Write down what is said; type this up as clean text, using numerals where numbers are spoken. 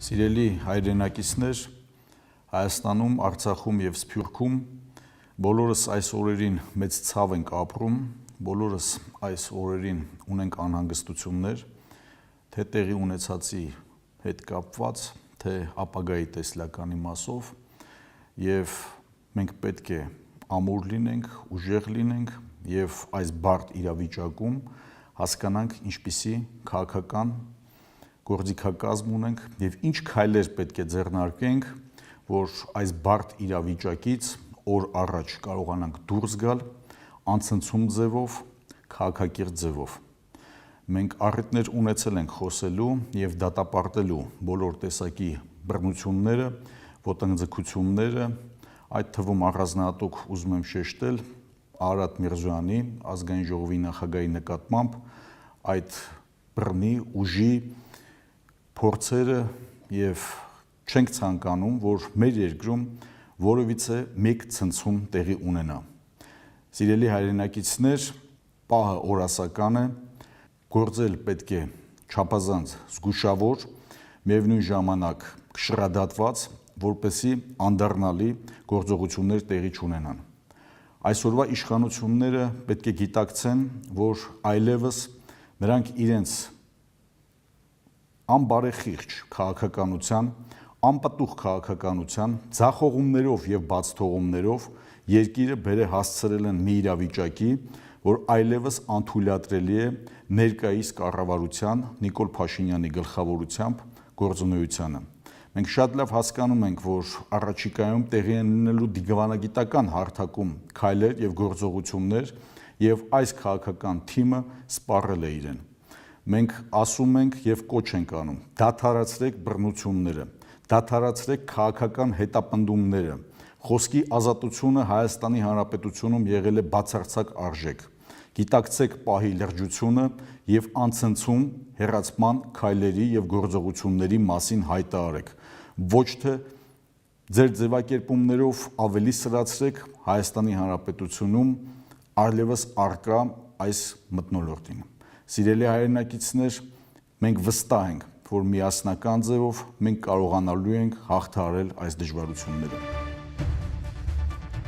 Սիրելի հայրենակիցներ, Հայաստանում, Արցախում և Սփյուռքում բոլորս այս օրերին մեծ ցավ ենք ապրում, բոլորս այս օրերին ունենք անհանգստություններ, թե տեղի ունեցածի հետ կապված, թե ապագայի տեսլական իմաստով, և մենք պետք է ամուր լինենք, ուժեղ լինենք և այս բարդ իրավիճակում հասկանանք ինչպիսի քաղաքական գործիքակազմ ունենք և ինչ քայլեր պետք է ձեռնարկենք, որ այս բարդ իրավիճակից օր առաջ կարողանանք դուրս գալ անցնցում ձևով, քաղաքակիրթ ձևով։ Մենք առիթներ ունեցել ենք խոսելու և դատապարտելու բոլոր տեսակի բռնությունները, ոտնձգությունները, այդ թվում առանձնահատուկ ուզում եմ շեշտել Արարատ Միրզոյանի ազգային ժողովի նախագահի նկատմամբ այդ բռնի, ուժի փորձերը և չենք ցանկանում, որ մեր երկրում որևիցե մեկ ցնցում տեղի ունենա։ Սիրելի հայրենակիցներ, պահը օրասական է, գործել պետք է չափազանց զգուշավոր, միևնույն ժամանակ շռադատված, որպեսզի անդառնալի գործողություններ տեղի չունենան։ Այսօրվա իշխանությունները պետք է գիտակցեն, որ այլևս նրանք իրենց անբարեխիղճ քաղաքականության, անպտուղ քաղաքականության, ձախողումներով և բացթողումներով երկիրը բերե հասցրել են մի իրավիճակի, որ այլևս անթույլատրելի է ներկայիս կառավարության Նիկոլ Փաշինյանի գլխավորությամբ գործունեությանը։ Մենք շատ լավ հասկանում ենք, որ առաջիկայում տեղի են ունենալու դիվանագիտական հարթակում քայլեր և գործողություններ, և այս քաղաքական թիմը սպառել է իրեն։ Մենք ասում ենք և կոչ ենք անում. դադարեցրեք բռնությունները, դադարեցրեք քաղաքական հետապնդումները, խոսքի ազատությունը Հայաստանի Հանրապետությունում եղել է բացարձակ արժեք։ Գիտակցեք պահի լրջությունը և անցնցում հեռացման քայլերի և գործողությունների մասին հայտարարեք։ Ոչ թե ձեր ձևակերպումներով ավելի սրացրեք Հայաստանի Հանրապետությունում այլևս առկա այս մթնոլորտին։ Սիրելի հայրենակիցներ, մենք վստահ ենք, որ միասնական ձևով մենք կարողանալու ենք հաղթահարել այս դժվարությունները։